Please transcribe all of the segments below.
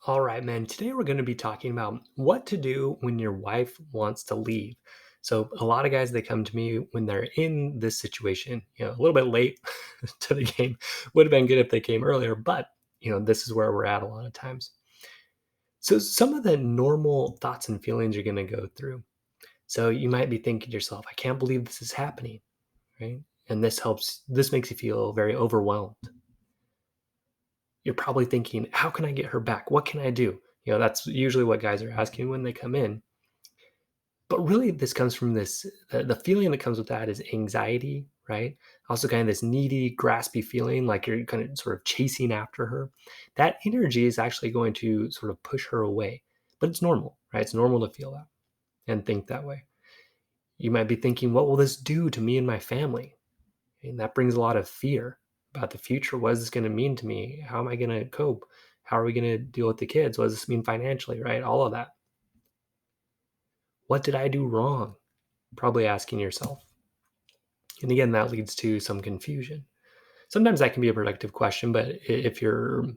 All right, man. Today we're going to be talking about what to do when your wife wants to leave. So, a lot of guys they come to me when they're in this situation, a little bit late to the game. Would have been good if they came earlier, but this is where we're at a lot of times. So, some of the normal thoughts and feelings you're going to go through. So, you might be thinking to yourself, I can't believe this is happening, right? And this makes you feel very overwhelmed. You're probably thinking, how can I get her back? What can I do? That's usually what guys are asking when they come in. But really, this comes from the feeling that comes with that is anxiety, right? Also, kind of this needy, graspy feeling like you're kind of sort of chasing after her. That energy is actually going to sort of push her away. But it's normal, right? It's normal to feel that and think that way. You might be thinking, what will this do to me and my family? And that brings a lot of fear about the future. What is this going to mean to me? How am I going to cope? How are we going to deal with the kids? What does this mean financially, right? All of that. What did I do wrong? Probably asking yourself. And again, that leads to some confusion. Sometimes that can be a productive question, but if you're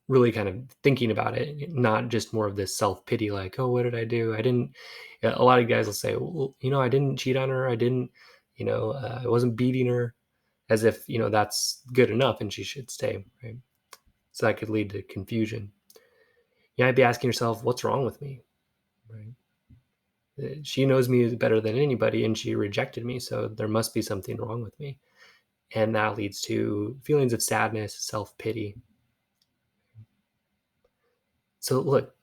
really kind of thinking about it, not just more of this self pity, like, oh, what did I do? I didn't. A lot of guys will say, well, I didn't cheat on her. I didn't, I wasn't beating her, as if, that's good enough and she should stay, right? So that could lead to confusion. You might be asking yourself, what's wrong with me? Right? She knows me better than anybody and she rejected me. So there must be something wrong with me. And that leads to feelings of sadness, self pity. So, look,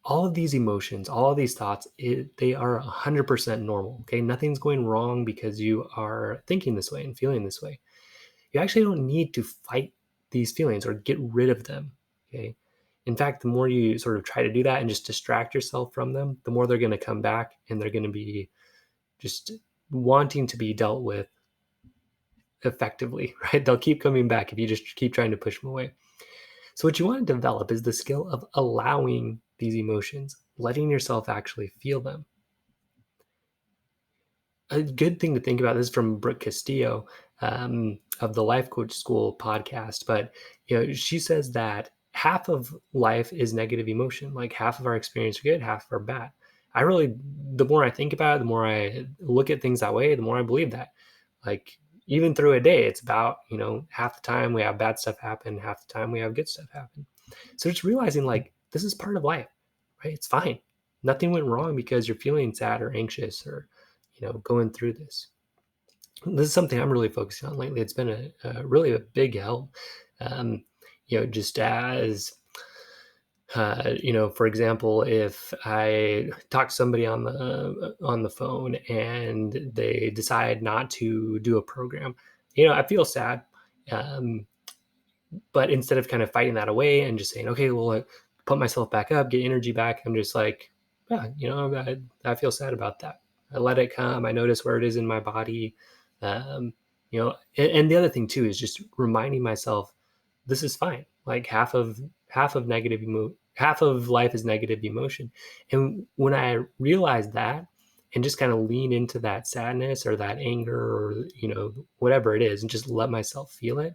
all of these emotions, all of these thoughts, they are 100% normal. Okay. Nothing's going wrong because you are thinking this way and feeling this way. You actually don't need to fight these feelings or get rid of them. Okay. In fact, the more you sort of try to do that and just distract yourself from them, the more they're going to come back and they're going to be just wanting to be dealt with effectively, right? They'll keep coming back if you just keep trying to push them away. So, what you want to develop is the skill of allowing these emotions, letting yourself actually feel them. A good thing to think about this is from Brooke Castillo of the Life Coach School podcast, but she says that half of life is negative emotion. Like half of our experience are good, half are bad. The more I think about it, the more I look at things that way, the more I believe that. Like even through a day, it's about half the time we have bad stuff happen, half the time we have good stuff happen. So just realizing like this is part of life, right? It's fine. Nothing went wrong because you're feeling sad or anxious or going through this. This is something I'm really focusing on lately. It's been a really a big help. Um, just as for example, if I talk to somebody on the phone and they decide not to do a program, I feel sad. Um, but instead of kind of fighting that away and just saying, okay, well, put myself back up, get energy back, I'm just like, yeah, I feel sad about that. I let it come. I notice where it is in my body. Um, and the other thing too is just reminding myself, this is fine. Like half of life is negative emotion. And when I realize that and just kind of lean into that sadness or that anger or, whatever it is, and just let myself feel it,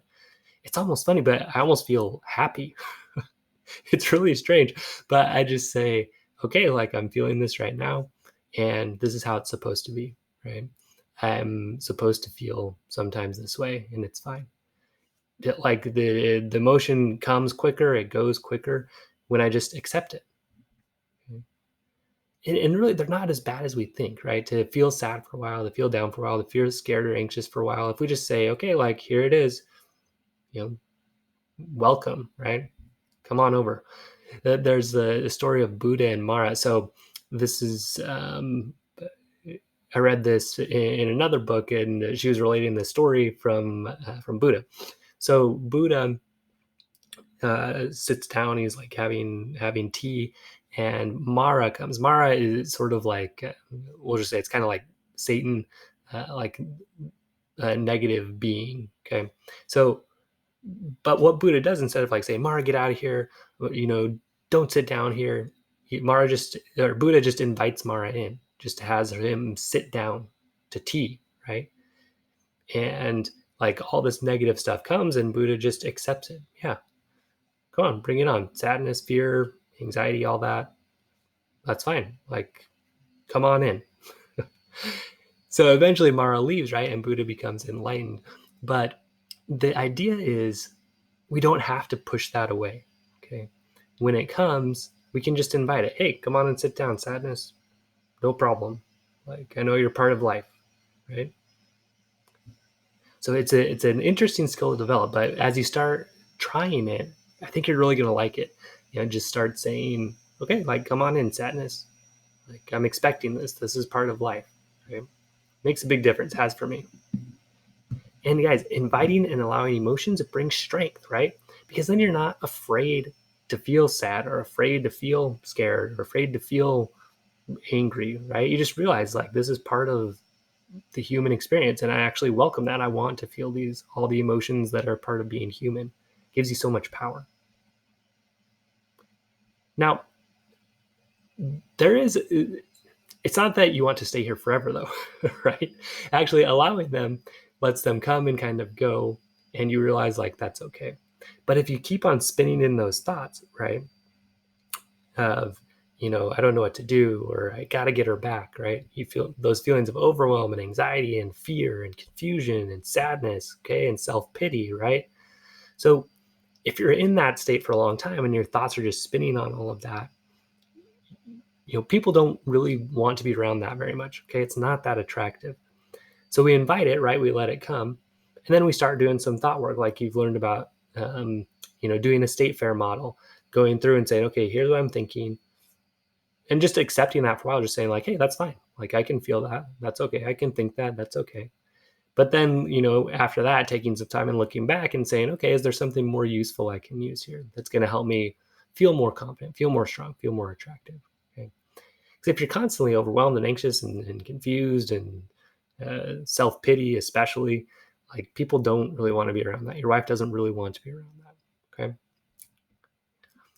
it's almost funny, but I almost feel happy. It's really strange, but I just say, okay, like I'm feeling this right now, and this is how it's supposed to be, right? I'm supposed to feel sometimes this way, and it's fine. Like the emotion comes quicker, it goes quicker when I just accept it. Okay? And really, they're not as bad as we think, right? To feel sad for a while, to feel down for a while, to feel scared or anxious for a while. If we just say, okay, like here it is, you know, welcome, right? Come on over. There's the story of Buddha and Mara. So this is I read this in another book, and she was relating the story from Buddha. So Buddha sits down. He's like having tea, and Mara comes. Mara is sort of like we'll just say it's kind of like Satan, like a negative being. Okay, so but what Buddha does, instead of like saying, Mara, get out of here, don't sit down here, Buddha just invites Mara in, just has him sit down to tea, right? And like all this negative stuff comes and Buddha just accepts it. Yeah, come on, bring it on. Sadness, fear, anxiety, all that, that's fine. Like, come on in. So eventually Mara leaves, right? And Buddha becomes enlightened. But the idea is we don't have to push that away. Okay. When it comes, we can just invite it. Hey, come on and sit down, sadness. No problem. Like, I know you're part of life, right? So it's an interesting skill to develop, but as you start trying it, I think you're really gonna like it. Just start saying, okay, like, come on in, sadness. Like, I'm expecting this. This is part of life. Right? Makes a big difference, has for me. And guys, inviting and allowing emotions, it brings strength, right? Because then you're not afraid to feel sad or afraid to feel scared or afraid to feel angry, right? You just realize like this is part of the human experience, and I actually welcome that. I want to feel all the emotions that are part of being human. It gives you so much power. Now, it's not that you want to stay here forever though, right? Actually allowing them lets them come and kind of go, and you realize like that's okay. But if you keep on spinning in those thoughts, right, of, I don't know what to do, or I got to get her back, right? You feel those feelings of overwhelm and anxiety and fear and confusion and sadness, okay, and self-pity, right? So if you're in that state for a long time and your thoughts are just spinning on all of that, people don't really want to be around that very much, okay? It's not that attractive. So we invite it, right? We let it come. And then we start doing some thought work, like you've learned about, doing a state fair model, going through and saying, okay, here's what I'm thinking. And just accepting that for a while, just saying like, hey, that's fine. Like, I can feel that. That's okay. I can think that. That's okay. But then, after that, taking some time and looking back and saying, okay, is there something more useful I can use here that's going to help me feel more confident, feel more strong, feel more attractive? Okay. Because if you're constantly overwhelmed and anxious and confused and self-pity, especially, like, people don't really want to be around that. Your wife doesn't really want to be around that. Okay.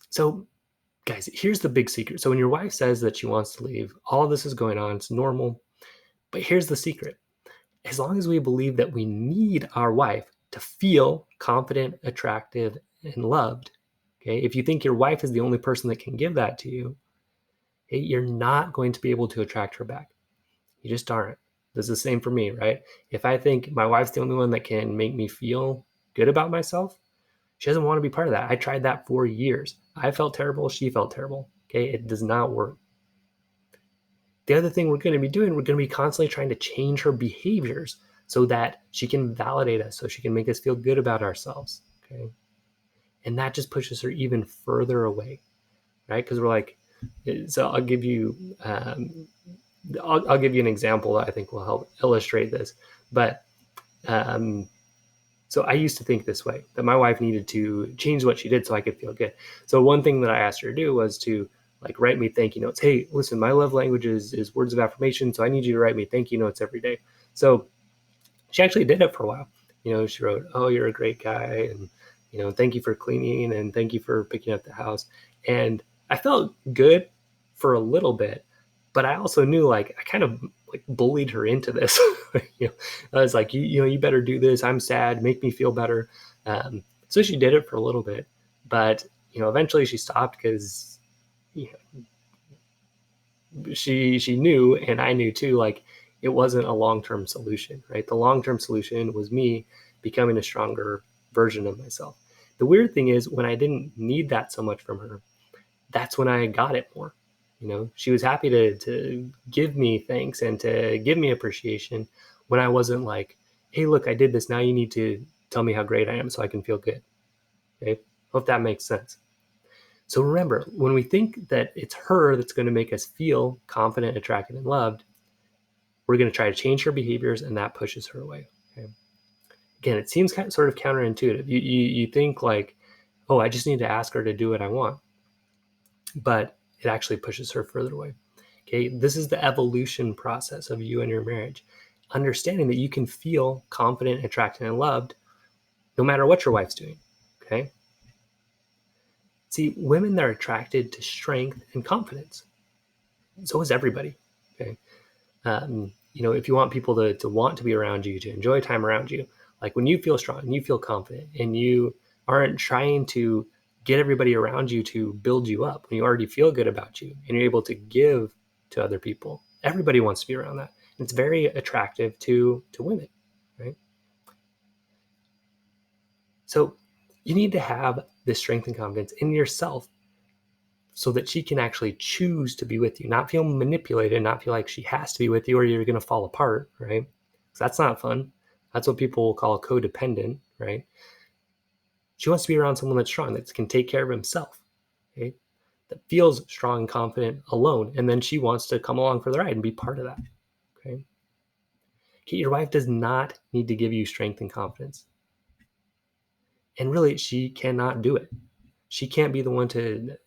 So guys, here's the big secret. So when your wife says that she wants to leave, all of this is going on. It's normal. But here's the secret. As long as we believe that we need our wife to feel confident, attractive, and loved, okay, if you think your wife is the only person that can give that to you, okay, you're not going to be able to attract her back. You just aren't. This is the same for me, right? If I think my wife's the only one that can make me feel good about myself, she doesn't want to be part of that. I tried that for years. I felt terrible. She felt terrible. Okay. It does not work. The other thing we're going to be doing, we're going to be constantly trying to change her behaviors so that she can validate us, so she can make us feel good about ourselves. Okay. And that just pushes her even further away, right? Because we're like, so I'll give you an example that I think will help illustrate this. But so I used to think this way, that my wife needed to change what she did so I could feel good. So one thing that I asked her to do was to like write me thank you notes. Hey, listen, my love language is words of affirmation, so I need you to write me thank you notes every day. So she actually did it for a while. She wrote, oh, you're a great guy, and thank you for cleaning, and thank you for picking up the house. And I felt good for a little bit, but I also knew like I kind of like bullied her into this. I was like, you better do this. I'm sad. Make me feel better. So she did it for a little bit, but eventually she stopped because she knew, and I knew too, like it wasn't a long-term solution, right? The long-term solution was me becoming a stronger version of myself. The weird thing is when I didn't need that so much from her, that's when I got it more. She was happy to give me thanks and to give me appreciation when I wasn't like, hey, look, I did this. Now you need to tell me how great I am so I can feel good. Okay. Hope that makes sense. So remember, when we think that it's her that's going to make us feel confident, attracted, and loved, we're going to try to change her behaviors, and that pushes her away. Okay. Again, it seems sort of counterintuitive. You think like, oh, I just need to ask her to do what I want. But it actually pushes her further away. Okay, this is the evolution process of you and your marriage. Understanding that you can feel confident, attracted, and loved no matter what your wife's doing. Okay. See, women are attracted to strength and confidence. So is everybody. Okay. If you want people to want to be around you, to enjoy time around you, like when you feel strong and you feel confident and you aren't trying to get everybody around you to build you up when you already feel good about you and you're able to give to other people. Everybody wants to be around that. And it's very attractive to women, right? So you need to have this strength and confidence in yourself so that she can actually choose to be with you, not feel manipulated, not feel like she has to be with you or you're going to fall apart, right? So that's not fun. That's what people will call codependent, right? She wants to be around someone that's strong, that can take care of himself, okay? That feels strong and confident alone. And then she wants to come along for the ride and be part of that, okay? Your wife does not need to give you strength and confidence. And really, she cannot do it. She can't be the one to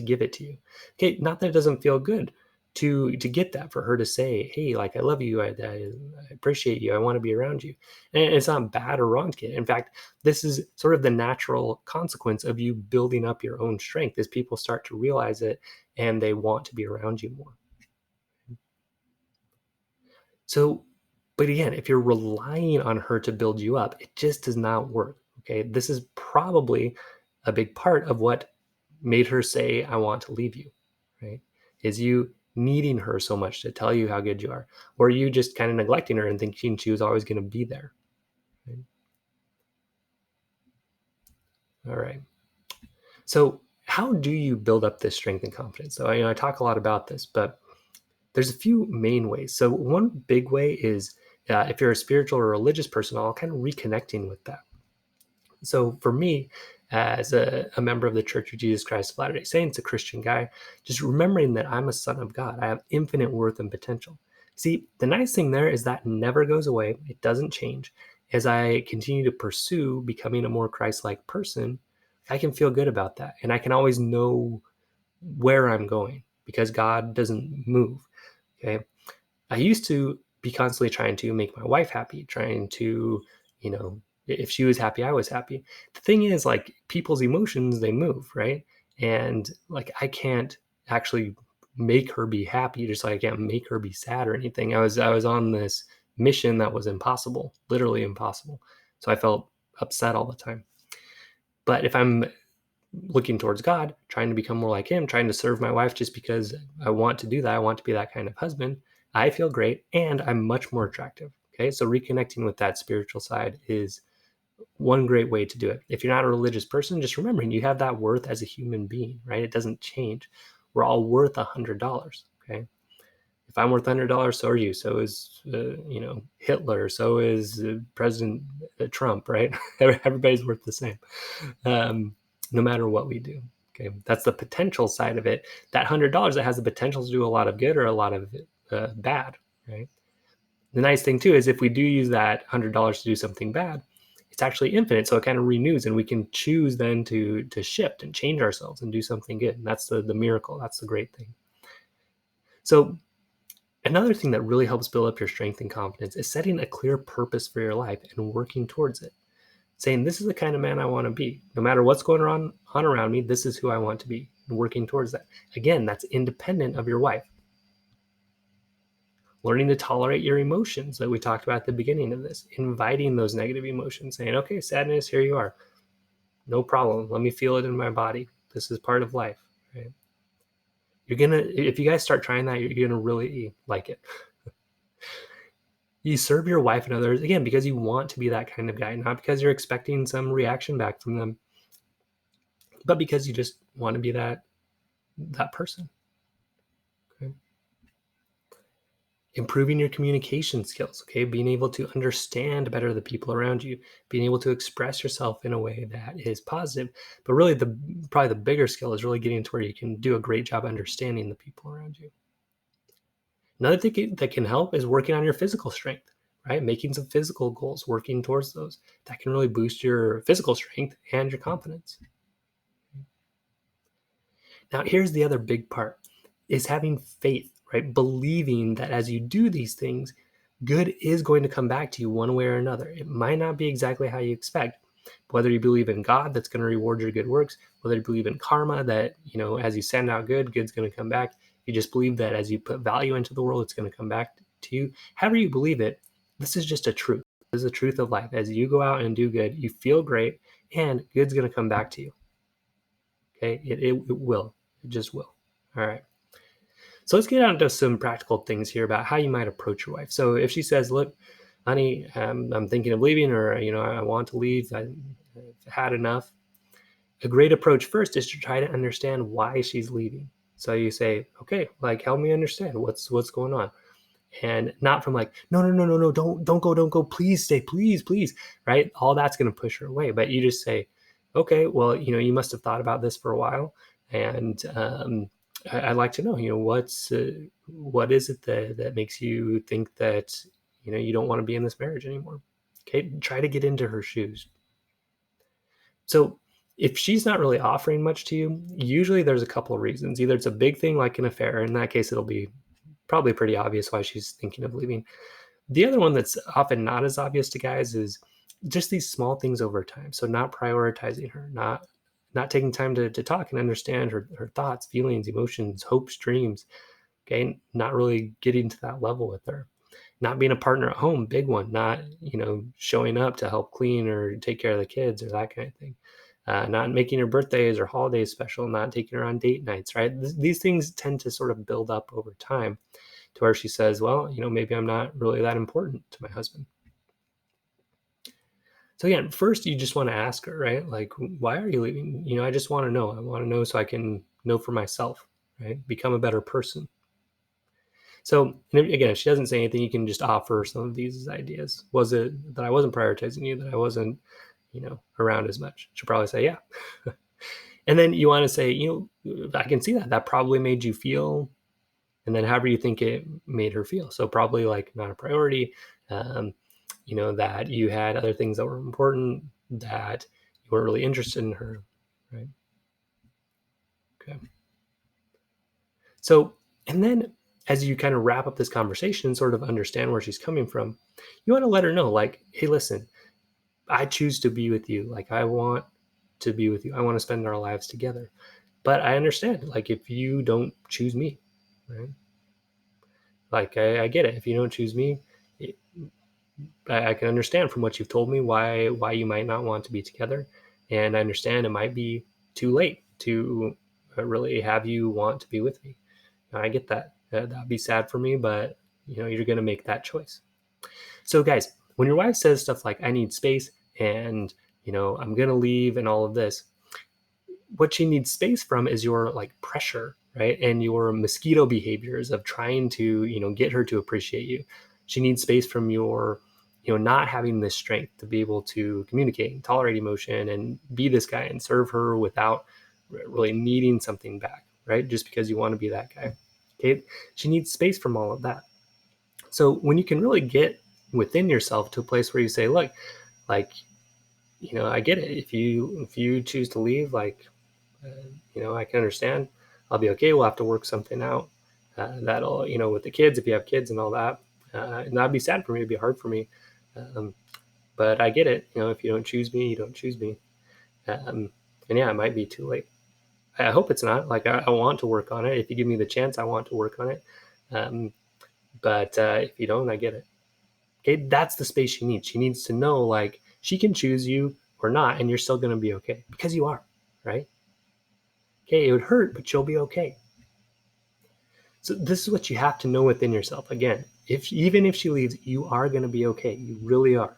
give it to you. Okay, not that it doesn't feel good to get that, for her to say, "Hey, like I love you, I appreciate you, I want to be around you," and it's not bad or wrong to get. In fact, this is sort of the natural consequence of you building up your own strength as people start to realize it and they want to be around you more. So, but again, if you're relying on her to build you up, it just does not work. Okay. This is probably a big part of what made her say, I want to leave you, right? Is you needing her so much to tell you how good you are, or you just kind of neglecting her and thinking she was always going to be there. Right? All right. So, how do you build up this strength and confidence? So, I talk a lot about this, but there's a few main ways. So, one big way is if you're a spiritual or religious person, all kind of reconnecting with that. So for me, as a member of the Church of Jesus Christ of Latter-day Saints, a Christian guy, just remembering that I'm a son of God, I have infinite worth and potential. See, the nice thing there is that never goes away. It doesn't change. As I continue to pursue becoming a more Christ-like person, I can feel good about that. And I can always know where I'm going because God doesn't move. Okay. I used to be constantly trying to make my wife happy, trying to, if she was happy, I was happy. The thing is, like, people's emotions, they move, right? And like, I can't actually make her be happy, just like I can't make her be sad or anything. I was on this mission that was impossible, literally impossible. So I felt upset all the time. But if I'm looking towards God, trying to become more like him, trying to serve my wife just because I want to do that, I want to be that kind of husband, I feel great and I'm much more attractive. Okay. So reconnecting with that spiritual side is one great way to do it. If you're not a religious person, just remembering you have that worth as a human being, right? It doesn't change. We're all worth $100. Okay. If I'm worth $100, so are you. So is Hitler. So is President Trump. Right? Everybody's worth the same, no matter what we do. Okay, that's the potential side of it. That $100 that has the potential to do a lot of good or a lot of bad. Right. The nice thing too is if we do use that $100 to do something bad, it's actually infinite. So it kind of renews, and we can choose then to shift and change ourselves and do something good. And that's the miracle. That's the great thing. So another thing that really helps build up your strength and confidence is setting a clear purpose for your life and working towards it. Saying, this is the kind of man I want to be. No matter what's going on around me, this is who I want to be, and working towards that. Again, that's independent of your wife. Learning to tolerate your emotions that we talked about at the beginning of this, inviting those negative emotions, saying, okay, sadness, here you are. No problem. Let me feel it in my body. This is part of life. Right? If you guys start trying that, you're going to really like it. You serve your wife and others, again, because you want to be that kind of guy, not because you're expecting some reaction back from them, but because you just want to be that person. Okay. Improving your communication skills, okay? Being able to understand better the people around you, being able to express yourself in a way that is positive. But really, probably the bigger skill is really getting to where you can do a great job understanding the people around you. Another thing that can help is working on your physical strength, right? Making some physical goals, working towards those. That can really boost your physical strength and your confidence. Now, here's the other big part is having faith, right? Believing that as you do these things, good is going to come back to you one way or another. It might not be exactly how you expect. Whether you believe in God that's going to reward your good works, whether you believe in karma that, as you send out good, good's going to come back. You just believe that as you put value into the world, it's going to come back to you. However you believe it, this is just a truth. This is the truth of life. As you go out and do good, you feel great and good's going to come back to you. Okay, it will. It just will. All right. So let's get on to some practical things here about how you might approach your wife. So if she says, "Look, honey, I'm thinking of leaving," or I want to leave. I've had enough. A great approach first is to try to understand why she's leaving. So you say, "Okay, like help me understand what's going on," and not from like, "No, no, no, no, no, don't go, please stay, please, please," right? All that's going to push her away. But you just say, "Okay, well, you must have thought about this for a while, and I'd like to know, what is it that makes you think that you don't want to be in this marriage anymore?" Okay, try to get into her shoes. So if she's not really offering much to you, usually there's a couple of reasons. Either it's a big thing like an affair. In that case, it'll be probably pretty obvious why she's thinking of leaving. The other one that's often not as obvious to guys is just these small things over time. So not prioritizing her, not taking time to talk and understand her thoughts, feelings, emotions, hopes, dreams. Okay. Not really getting to that level with her. Not being a partner at home, big one. Not, showing up to help clean or take care of the kids or that kind of thing. Not making her birthdays or holidays special, not taking her on date nights, right? These things tend to sort of build up over time to where she says, "Well, maybe I'm not really that important to my husband." So again, first you just want to ask her, right? Like, why are you leaving? I just want to know. I want to know so I can know for myself, right? Become a better person. So again, if she doesn't say anything, you can just offer some of these ideas. Was it that I wasn't prioritizing you, that I wasn't, around as much? She'll probably say, yeah. And then you want to say, I can see that probably made you feel, and then however you think it made her feel. So probably like not a priority, um, that you had other things that were important, that you weren't really interested in her, right? Okay. So, and then as you kind of wrap up this conversation and sort of understand where she's coming from, you want to let her know, like, hey, listen, I choose to be with you. Like, I want to be with you. I want to spend our lives together. But I understand, like, if you don't choose me, right? Like, I get it. If you don't choose me, it, I can understand from what you've told me why you might not want to be together, and I understand it might be too late to really have you want to be with me. I get that. That'd be sad for me, but you're going to make that choice. So, guys, when your wife says stuff like "I need space" and "I'm going to leave" and all of this, what she needs space from is your like pressure, right? And your mosquito behaviors of trying to, get her to appreciate you. She needs space from your, not having the strength to be able to communicate and tolerate emotion and be this guy and serve her without really needing something back, right? Just because you want to be that guy. Okay. She needs space from all of that. So when you can really get within yourself to a place where you say, look, like, I get it. If you choose to leave, like, I can understand. I'll be okay. We'll have to work something out. That'll, with the kids, if you have kids and all that, and that'd be sad for me. It'd be hard for me. Um, but I get it. If you don't choose me, you don't choose me. Um, and yeah, it might be too late. I hope it's not. Like, I want to work on it. If you give me the chance, I want to work on it. Um, but if you don't, I get it. Okay, that's the space she needs. She needs to know, like, she can choose you or not, and you're still going to be okay because you are, right? Okay, it would hurt, but you'll be okay. So this is what you have to know within yourself. Again, even if she leaves, you are going to be okay. You really are.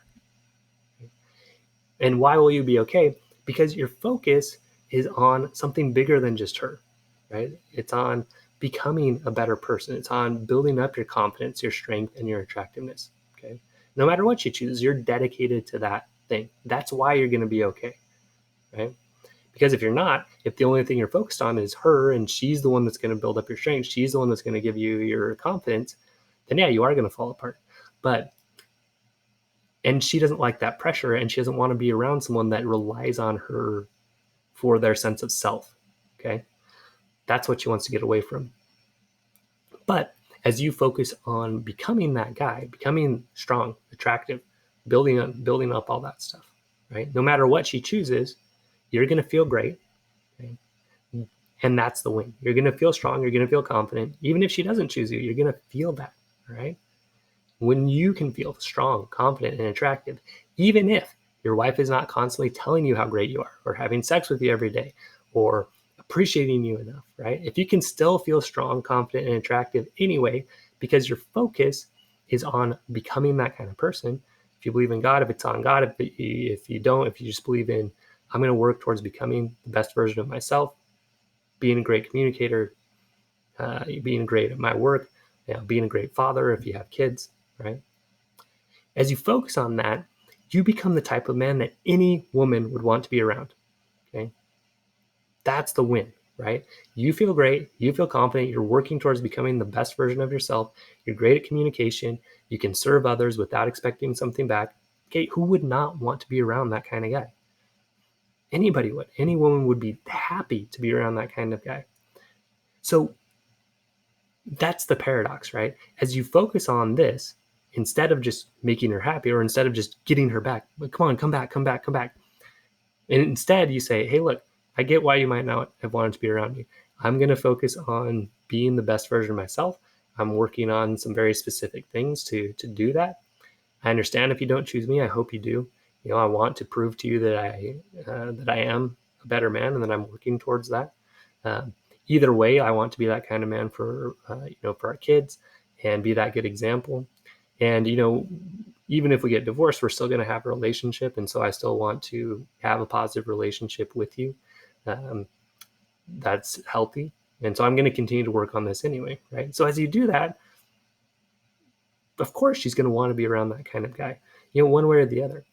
And why will you be okay? Because your focus is on something bigger than just her, right? It's on becoming a better person. It's on building up your confidence, your strength, and your attractiveness. Okay. No matter what you choose, you're dedicated to that thing. That's why you're going to be okay, right? Because if you're not, if the only thing you're focused on is her and she's the one that's going to build up your strength, she's the one that's going to give you your confidence, then yeah, you are going to fall apart. But and she doesn't like that pressure, and she doesn't want to be around someone that relies on her for their sense of self. Okay. That's what she wants to get away from. But as you focus on becoming that guy, becoming strong, attractive, building up all that stuff, right? No matter what she chooses, you're going to feel great. Okay? And that's the win. You're going to feel strong. You're going to feel confident. Even if she doesn't choose you, you're going to feel that, right? When you can feel strong, confident, and attractive, even if your wife is not constantly telling you how great you are or having sex with you every day or appreciating you enough, right? If you can still feel strong, confident, and attractive anyway, because your focus is on becoming that kind of person. If you believe in God, if it's on God, if you don't, if you just believe in, I'm going to work towards becoming the best version of myself, being a great communicator, being great at my work, being a great father if you have kids, right? As you focus on that, you become the type of man that any woman would want to be around, okay? That's the win, right? You feel great, you feel confident, you're working towards becoming the best version of yourself, you're great at communication, you can serve others without expecting something back. Okay, who would not want to be around that kind of guy? Anybody would. Any woman would be happy to be around that kind of guy. So that's the paradox, right? As you focus on this, instead of just making her happy or instead of just getting her back, like, come on, come back, come back, come back. And instead you say, hey, look, I get why you might not have wanted to be around me. I'm going to focus on being the best version of myself. I'm working on some very specific things to do that. I understand if you don't choose me. I hope you do. You know, I want to prove to you that I am a better man, and that I'm working towards that. Um, Either way, I want to be that kind of man for for our kids, and be that good example. And even if we get divorced, we're still going to have a relationship, and so I still want to have a positive relationship with you. Um, that's healthy, and so I'm going to continue to work on this anyway, right? So as you do that, of course she's going to want to be around that kind of guy, one way or the other.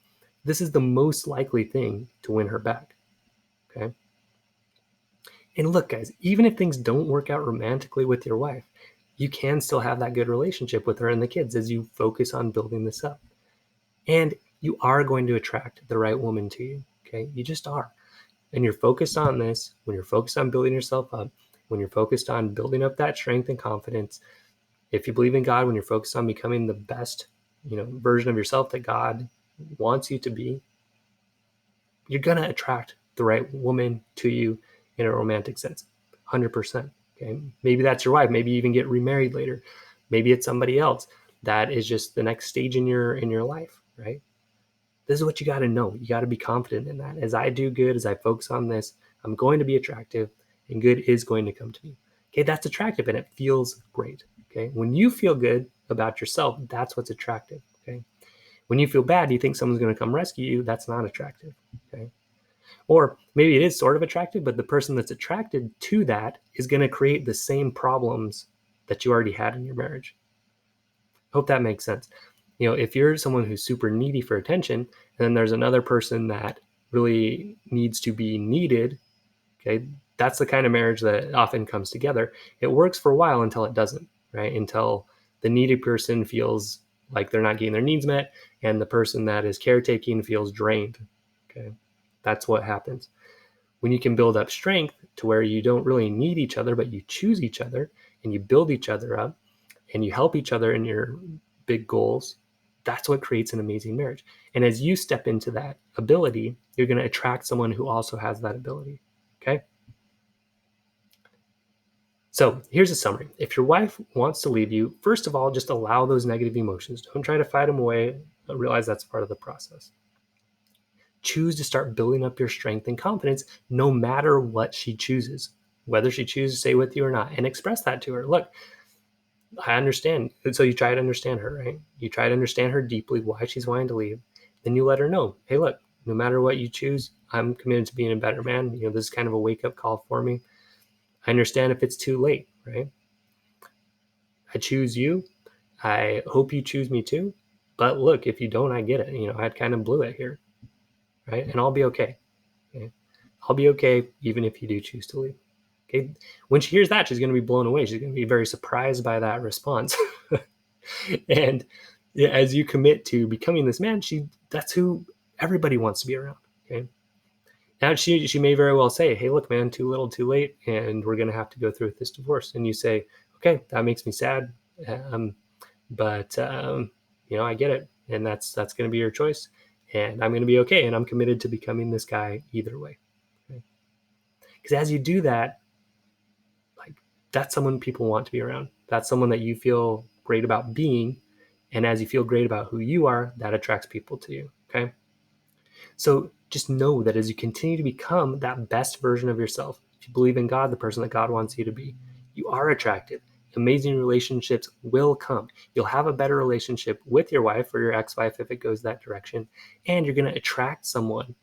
This is the most likely thing to win her back. Okay. And look, guys, even if things don't work out romantically with your wife, you can still have that good relationship with her and the kids as you focus on building this up. And you are going to attract the right woman to you. Okay. You just are. And you're focused on this, when you're focused on building yourself up, when you're focused on building up that strength and confidence, if you believe in God, when you're focused on becoming the best, version of yourself that God wants you to be, you're going to attract the right woman to you in a romantic sense. 100%. Okay. Maybe that's your wife. Maybe you even get remarried later. Maybe it's somebody else that is just the next stage in your life, right? This is what you got to know. You got to be confident in that. As I do good, as I focus on this, I'm going to be attractive, and good is going to come to me. Okay, that's attractive and it feels great. Okay, when you feel good about yourself, that's what's attractive. Okay, when you feel bad, you think someone's going to come rescue you, that's not attractive. Okay, or maybe it is sort of attractive, but the person that's attracted to that is going to create the same problems that you already had in your marriage. Hope that makes sense. If you're someone who's super needy for attention, and then there's another person that really needs to be needed, okay, that's the kind of marriage that often comes together. It works for a while until it doesn't, right? Until the needy person feels like they're not getting their needs met, and the person that is caretaking feels drained. Okay, that's what happens. When you can build up strength to where you don't really need each other, but you choose each other and you build each other up and you help each other in your big goals, that's what creates an amazing marriage. And as you step into that ability, you're going to attract someone who also has that ability. Okay. So here's a summary. If your wife wants to leave you, first of all, just allow those negative emotions. Don't try to fight them away. Realize that's part of the process. Choose to start building up your strength and confidence no matter what she chooses, whether she chooses to stay with you or not, and express that to her. Look, I understand. And so you try to understand her, right? You try to understand her deeply, why she's wanting to leave. Then you let her know, hey, look, no matter what you choose, I'm committed to being a better man. This is kind of a wake up call for me. I understand if it's too late, right? I choose you. I hope you choose me too. But look, if you don't, I get it. I kind of blew it here, right? And I'll be okay. Okay. I'll be okay even if you do choose to leave. Okay. When she hears that, she's going to be blown away. She's going to be very surprised by that response. And as you commit to becoming this man, that's who everybody wants to be around. Okay. Now she may very well say, hey, look, man, too little, too late, and we're going to have to go through with this divorce. And you say, okay, that makes me sad. But I get it. And that's going to be your choice. And I'm going to be okay. And I'm committed to becoming this guy either way. Okay? Because as you do that, like, that's someone people want to be around. That's someone that you feel great about being. And as you feel great about who you are, that attracts people to you. Okay. So just know that as you continue to become that best version of yourself, if you believe in God, the person that God wants you to be, you are attractive. Amazing relationships will come. You'll have a better relationship with your wife or your ex-wife if it goes that direction. And you're going to attract someone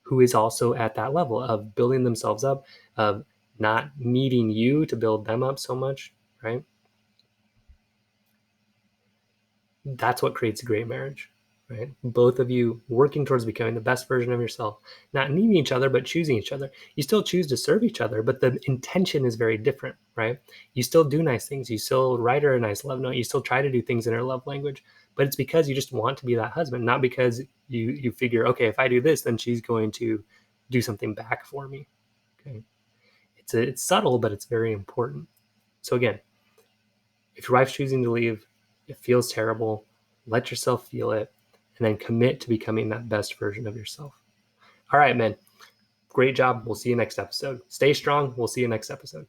who is also at that level of building themselves up, of not needing you to build them up so much, right? That's what creates a great marriage, right? Both of you working towards becoming the best version of yourself, not needing each other, but choosing each other. You still choose to serve each other, but the intention is very different, right? You still do nice things. You still write her a nice love note. You still try to do things in her love language, but it's because you just want to be that husband, not because you figure, okay, if I do this, then she's going to do something back for me. Okay. It's subtle, but it's very important. So again, if your wife's choosing to leave, it feels terrible. Let yourself feel it, and then commit to becoming that best version of yourself. All right, men. Great job. We'll see you next episode. Stay strong. We'll see you next episode.